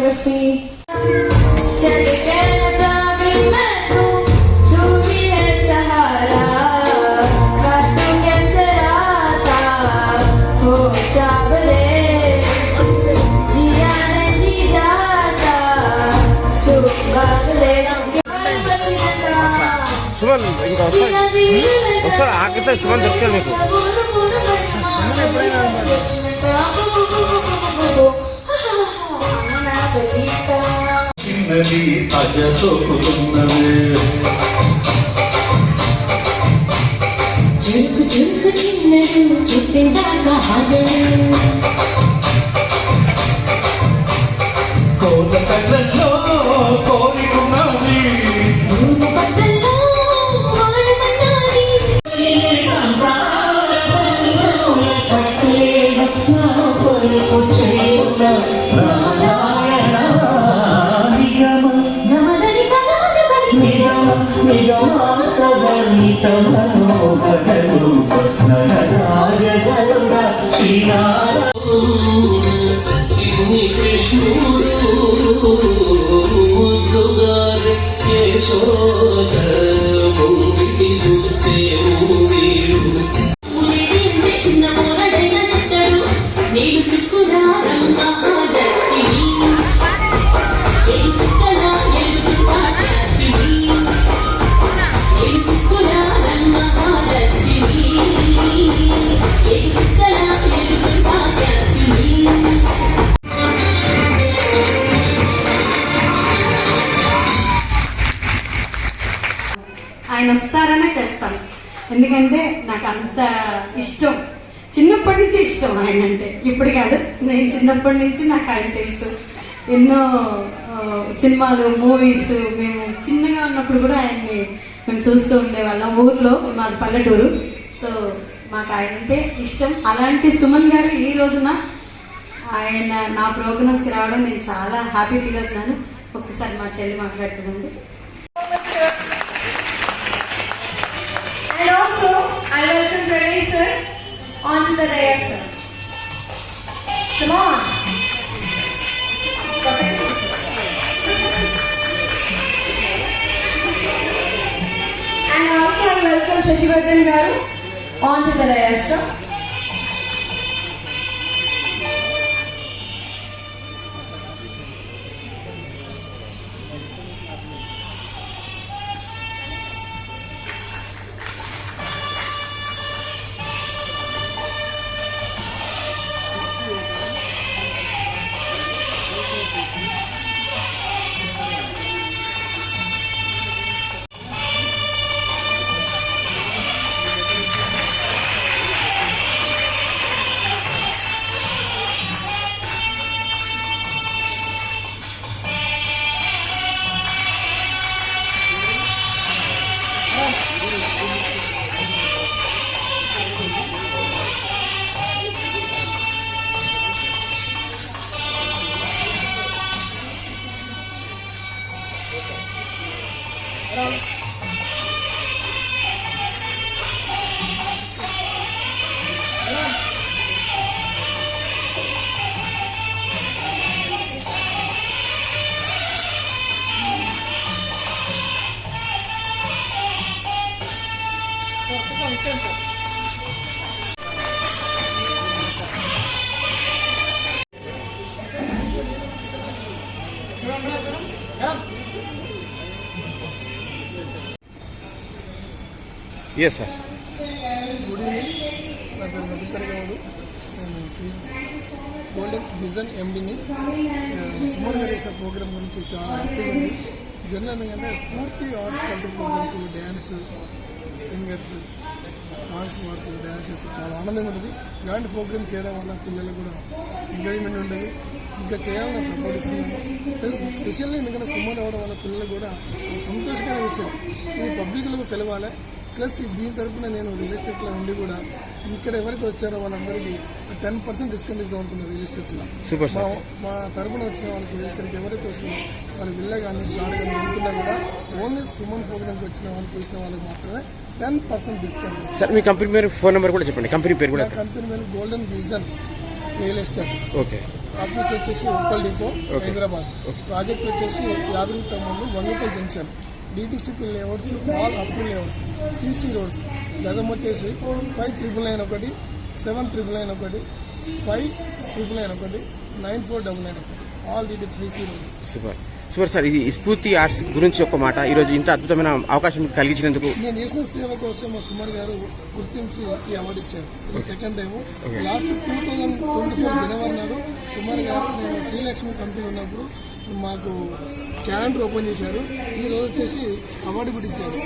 privacy. Suman ఇంకా వస్తాడు ఆగితే సుమన్ దొరుకుతాడు మీకు. చురుకు చురుకు చిన్నడు చుట్టేదాకా కోట కళ్ళల్లో కోరికున్నది చిన్ని కృష్ణుడు ముద్దుగా యశోద ముంగిటి చూస్తే వీడు చిన్న పోరడైన చెట్టడు నేను సుక్కురారం మహాలక్ష్మి నేను సుక్కలా ఎదుగుతాలక్ష్మి నేను సుక్కురారం మహాలక్ష్మి నేను సుక్కలా ఎదుగుతాలక్ష్మి. ఆయన వస్తారనే చేస్తాను, ఎందుకంటే నాకు అంత ఇష్టం, చిన్నప్పటి నుంచి ఇష్టం ఆయన అంటే. ఇప్పుడు కాదు, నేను చిన్నప్పటి నుంచి నాకు ఆయన తెలుసు. ఎన్నో సినిమాలు, మూవీస్ మేము చిన్నగా ఉన్నప్పుడు కూడా ఆయన్ని మేము చూస్తూ ఉండేవాళ్ళం. ఊర్లో మాది పల్లెటూరు, సో మాకు ఆయన అంటే ఇష్టం. అలాంటి సుమన్ గారు ఈ రోజున ఆయన నా ప్రోగ్రామ్స్కి రావడం నేను చాలా హ్యాపీ ఫీల్ అవుతున్నాను. ఒక్కసారి మా చెల్లి మాట్లాడుతుందండి. And also, I welcome Pranay sir onto the dais, sir. Come on. And also, I welcome Shashivardhan garu onto the dais, sir. Yes, sir. Good evening. నా పేరు మధుకర్ గౌడ్. నేను గోల్డెన్ విజన్ ఎండిని. సుమన్ గారు చేసిన ప్రోగ్రామ్ గురించి చాలా హ్యాపీగా ఉంది. జనరల్ ఏంటంటే Spoorthi arts culture programmes, dance, singers, songs పాడుతూ డ్యాన్స్ చేస్తూ చాలా ఆనందంగా ఉంటుంది. ఇలాంటి ప్రోగ్రామ్ చేయడం వల్ల పిల్లలకు కూడా ఎంజాయ్మెంట్ ఉంటుంది. ఇంకా చేయాలని సపోర్ట్ ఇస్తున్నాను. స్పెషల్లీ ఎందుకంటే సుమన్ అవ్వడం వల్ల పిల్లలు కూడా సంతోషకరమైన విషయం. ఇది పబ్లిక్లో తెలవాలి. ప్లస్ దీని తరఫున నేను రియల్ ఎస్టేట్లో ఉండి కూడా ఇక్కడ ఎవరైతే వచ్చారో వాళ్ళందరికీ 10% డిస్కౌంట్ ఇస్తూ ఉంటున్నారు రియల్ ఎస్టేట్లో. మా తరఫున వచ్చిన వాళ్ళకి ఇక్కడికి ఎవరైతే వస్తారో వాళ్ళకి విల్ల కానీ ప్లాట్ కానీ అనుకున్నా కూడా ఓన్లీ సుమన్ ప్రోగ్రామ్కి వచ్చిన వాళ్ళకి చూసిన వాళ్ళకి మాత్రమే 10% డిస్కౌంట్. సార్ మీ కంపెనీ పేరు, ఫోన్ నెంబర్ కూడా చెప్పండి. కంపెనీ పేరు కూడా. కంపెనీ పేరు golden vision real estate. Okay. Office వచ్చేసి ఉప్పల్ డిపో హైదరాబాద్. ప్రాజెక్ట్ వచ్చేసి యాదగిరి ముందు Vangapalli junction, DTCP layouts, all approve layouts, CC roads. గతం వచ్చేసి 5991, 7991, 5991, 9499, all DTP CC roads. Super sir. ఇది స్ఫూర్తి ఆర్ట్స్ గురించి ఒక మాట, ఈరోజు ఇంత అద్భుతమైన అవకాశం కలిగించినందుకు. నేను చేసిన సేవ కోసం మా సుమన్ గారు గుర్తించి ఈ అవార్డు ఇచ్చారు. ఇది సెకండ్ టైము. లాస్ట్ 2024 జనవరి నాడు సుమన్ గారు నేను శ్రీలక్ష్మి కంపెనీ ఉన్నప్పుడు మాకు క్యాలెండర్ ఓపెన్ చేశారు. ఈ రోజు వచ్చేసి అవార్డు కూడా ఇచ్చారు.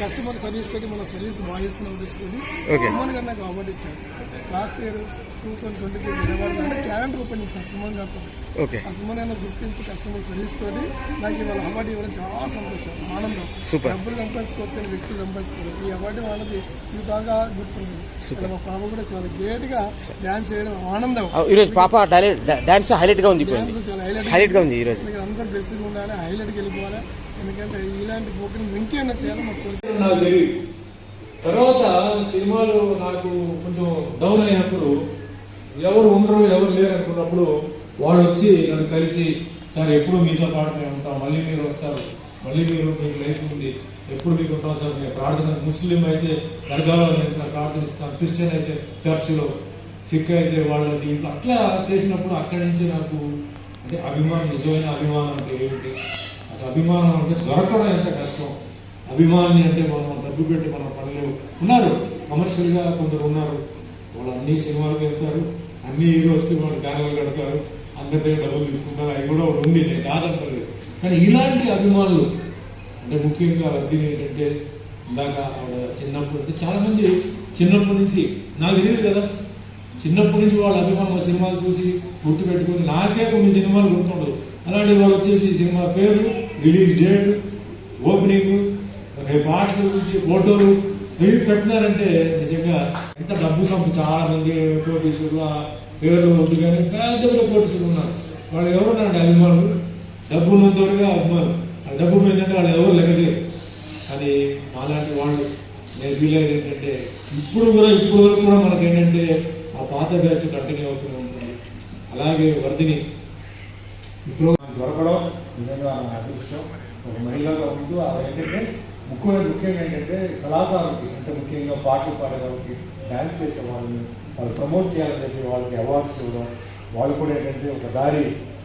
కస్టమర్ సర్వీస్ తోటి మన సర్వీస్ బాగా చేస్తున్న ఉద్దేశంతో సుమన్ గారు నాకు అవార్డు ఇచ్చారు. లాస్ట్ ఇయర్ 2023 జనవరి నాడు క్యాలెండర్ ఓపెన్ చేశారు సుమన్ గారితో. ఆ సుమన్ గారిని గుర్తించి కస్టమర్ సర్వీస్ తోటి నాకు ఇవాళ అవార్డు ఇవ్వడం చాలా సంతోషం, ఆనందం. డబ్బులు సంపాదించుకోవచ్చు కానీ వ్యక్తులు సంపాదించుకోవాలి. ఈ అవార్డు వాళ్ళకి ఇది బాగా గుర్తుంది. మా పాప కూడా చాలా గ్రేట్ గా డాన్స్ చేయడం ఆనందం. ఈరోజు పాప డాన్స్ హైలైట్ గా ఉంది, చాలా హైలైట్ గా ఉంది. ఈరోజు అందరూ బ్లెస్సింగ్ ఉండాలి, హైలైట్కి వెళ్ళిపోవాలి. ఎందుకంటే ఇలాంటి ప్రోగ్రామ్ ఇంకేమైనా చేయాలి మాకు కోరిక. నాకు తెలియదు. తర్వాత సినిమాలు నాకు కొంచెం డౌన్ అయినప్పుడు ఎవరు ఉండరు ఎవరు లేరు అనుకున్నప్పుడు వాడు వచ్చి నన్ను కలిసి, సార్ ఎప్పుడు మీతో పాటు మేము ఉంటాం, మళ్ళీ మీరు వస్తారు, మళ్ళీ మీకు లైఫ్ ఉంది, ఎప్పుడు మీకు ఉంటాం సార్, నేను ప్రార్థన. ముస్లిం అయితే దర్గాలో నేను ప్రార్థనిస్తాను, క్రిస్టియన్ అయితే చర్చిలో, సిక్ అయితే వాళ్ళది. అట్లా చేసినప్పుడు అక్కడి నుంచి నాకు అంటే అభిమానం, నిజమైన అభిమానం అంటే ఏమిటి, అసలు అభిమానం అంటే దొరకడం ఎంత కష్టం. అభిమాని అంటే మనం డబ్బు పెట్టి మనం పడలేవు. ఉన్నారు కమర్షియల్గా కొందరు ఉన్నారు, వాళ్ళు అన్ని సినిమాలకు వెళ్తారు, అన్ని హీరోస్కి వాళ్ళు బ్యానర్లు కడతారు, అందరి దగ్గర డబ్బులు తీసుకుంటారు. అవి కూడా ఒకటి ఉంది, నేను కాదంటలేదు. కానీ ఇలాంటి అభిమానులు అంటే ముఖ్యంగా వర్ధిని ఏంటంటే ఇందాక చిన్నప్పుడు అంటే చాలా మంది చిన్నప్పటి నుంచి నాకు తెలియదు కదా, చిన్నప్పటి నుంచి వాళ్ళ అభిమానం సినిమాలు చూసి గుర్తు పెట్టుకుని, నాకే కొన్ని సినిమాలు గుర్తుండదు. అలాంటి వాళ్ళు వచ్చేసి సినిమా పేరు, రిలీజ్ డేట్, ఓపెనింగ్, పాటల గురించి ఫోటోలు ఇవి పెట్టినారంటే నిజంగా ఎంత డబ్బు చాలా మంది కోటీశ్వరులు పేర్లు వద్దు కానీ పెద్ద పెద్ద కోటీశ్వరులు ఉన్నారు. వాళ్ళు ఎవరున్నారంటే అభిమానులు, డబ్బు ఉన్నంతవరగా అభిమానులు. ఆ డబ్బు మీదంటే వాళ్ళు ఎవరు లెక్క చేయరు. కానీ అలాంటి వాళ్ళు నేను ఫీల్ అయ్యేది ఏంటంటే ఇప్పుడు వరకు కూడా మనకి ఏంటంటే ఆ పాత బ్యాచ్ కంటిన్యూ అవుతూనే ఉంటుంది. అలాగే వర్ధిని ఇప్పుడు దొరకడం నిజంగా నా అదృష్టం. ఒక మహిళగా ఉంటూ అవి ఏంటంటే ముఖ్యంగా ఏంటంటే కళాకారులకి, అంటే ముఖ్యంగా పాటలు పాడే వాళ్ళకి, డ్యాన్స్ చేసే వాళ్ళని వాళ్ళు ప్రమోట్ చేయాలని చెప్పి వాళ్ళకి అవార్డ్స్ ఇవ్వడం, వాళ్ళు కూడా ఏంటంటే ఒక దారి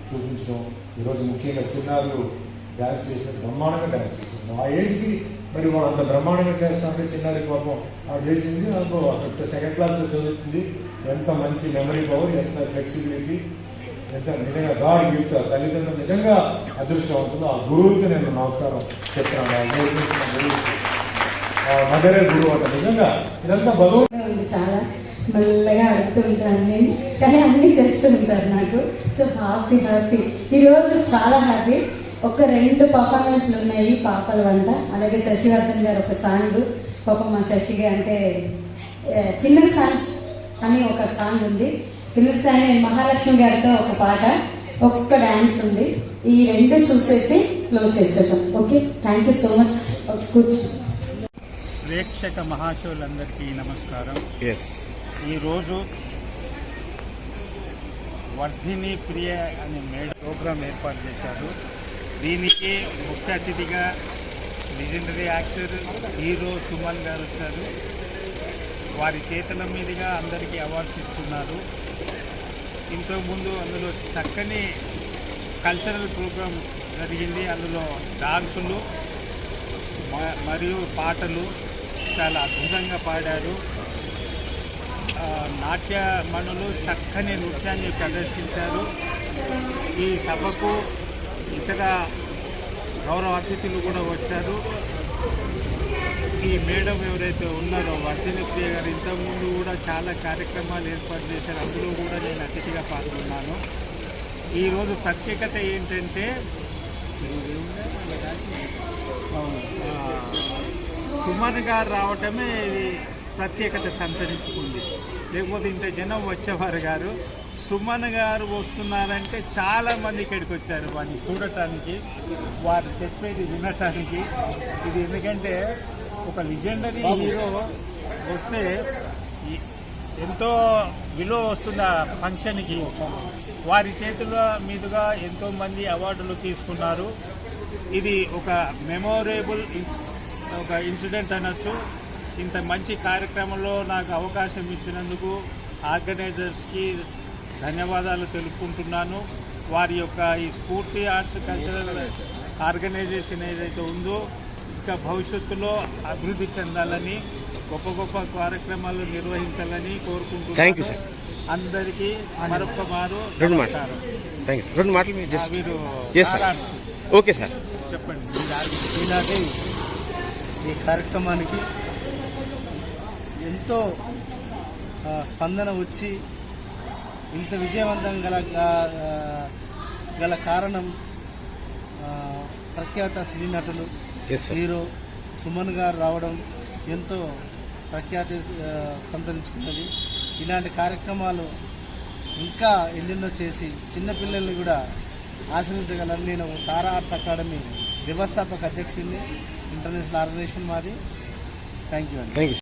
చూపించడం. ఈరోజు ముఖ్యంగా చిన్నారులు డ్యాన్స్ చేసే బ్రహ్మాండంగా డ్యాన్స్ చేస్తున్నారు. ఆ ఏజ్కి మరి వాళ్ళు అంత బ్రహ్మాండంగా చేస్తామంటే చిన్నారి పాపం ఆ చేసింది అందులో అసలు సెకండ్ క్లాస్లో చదువుతుంది. ఎంత మంచి మెమరీ పవర్, ఎంత ఫ్లెక్సిబిలిటీ, ఎంత నిజంగా గాడ్ గిఫ్ట్. తల్లిదండ్రులు నిజంగా అదృష్టవంతులు. ఆ గురువుకి నేను నమస్కారం చెప్తున్నాను. మదరే గురువు అంట. నిజంగా ఇదంతా భగవంతుడు. చాలా మెల్లగా అడుగుతూ ఉంటాను నేను, కానీ అన్నీ చేస్తూ ఉంటారు నాకు. సో హ్యాపీ ఈరోజు చాలా హ్యాపీ. ఒక 2 పర్ఫార్మెన్స్లు ఉన్నాయి పాపల వంట, అలాగే శశివర్ధన్ గారు ఒక సాంగ్. పాపం మా శశిగా అంటే కిన్నెర సాంగ్ అని ఒక సాంగ్ ఉంది. కిన్నెర సాంగ్ మహాలక్ష్మి గారితో ఒక పాట, ఒక్క డాన్స్ ఉంది. ఈ 2 చూసేసి క్లోజ్ చేసేద్దాం. Okay, thank you so much. కూర్చో. ప్రేక్షక మహాశయులందరికీ నమస్కారం. ఈరోజు వర్ధిని ప్రియ అనే ప్రోగ్రాం ఏర్పాటు చేశారు. దీనికి ముఖ్య అతిథిగా లెజెండరీ యాక్టర్ హీరో సుమన్ గారు వచ్చారు. వారి చేతుల మీదుగా అందరికీ అవార్డ్స్ ఇస్తున్నారు. ఇంతకుముందు అందులో చక్కని కల్చరల్ ప్రోగ్రాం జరిగింది. అందులో డాన్సులు మరియు పాటలు చాలా అద్భుతంగా పాడారు. నాట్యమణులు చక్కని నృత్యాన్ని ప్రదర్శించారు. ఈ సభకు ఇతర గౌరవ అతిథులు కూడా వచ్చారు. ఈ మేడం ఎవరైతే ఉన్నారో వర్ధిని ప్రియ గారు ఇంతకుముందు కూడా చాలా కార్యక్రమాలు ఏర్పాటు చేశారు. అందులో కూడా నేను అతిథిగా పాల్గొన్నాను. ఈరోజు ప్రత్యేకత ఏంటంటే సుమన్ గారు రావటమే ఇది ప్రత్యేకత సంతరించుకుంది. లేకపోతే ఇంత జనం వచ్చేవారు గారు. సుమన్ గారు వస్తున్నారంటే చాలామంది ఇక్కడికి వచ్చారు వారిని చూడటానికి, వారు చెప్పేది వినటానికి. ఇది ఎందుకంటే ఒక లెజెండరీ హీరో వస్తే ఎంతో విలువ వస్తుంది ఆ ఫంక్షన్కి. వారి చేతుల మీదుగా ఎంతో మంది అవార్డులు తీసుకున్నారు. ఇది ఒక మెమొరేబుల్ ఒక ఇన్సిడెంట్ అనొచ్చు. ఇంత మంచి కార్యక్రమంలో నాకు అవకాశం ఇచ్చినందుకు ఆర్గనైజర్స్కి ధన్యవాదాలు తెలుపుకుంటున్నాను. వారి యొక్క ఈ స్ఫూర్తి ఆర్ట్స్ కల్చరల్ ఆర్గనైజేషన్ ఏదైతే ఉందో ఇంకా భవిష్యత్తులో అభివృద్ధి చెందాలని, గొప్ప గొప్ప కార్యక్రమాలు నిర్వహించాలని థ్యాంక్ యూ కోరుకుంటున్నాను. సార్. అందరికీ మరొక మారు రెండు మాటలు. Thank you sir. రెండు మాటలు మీరు జస్ట్ మీరు ఎస్ సార్. ఓకే సార్, చెప్పండి. ఈనాటి ఈ కార్యక్రమానికి ఎంతో స్పందన వచ్చి ఇంత విజయవంతం గల కారణం ప్రఖ్యాత సినీ నటులు హీరో సుమన్ గారు రావడం ఎంతో ప్రఖ్యాతి సంతరించుకున్నది. ఇలాంటి కార్యక్రమాలు ఇంకా ఎన్నెన్నో చేసి చిన్నపిల్లల్ని కూడా ఆశ్రయించగలని నేను తారా ఆర్ట్స్ అకాడమీ వ్యవస్థాపక అధ్యక్షుడిని. ఇంటర్నేషనల్ ఆర్గనైజేషన్ మాది. థ్యాంక్ యూ అండి. Thank you.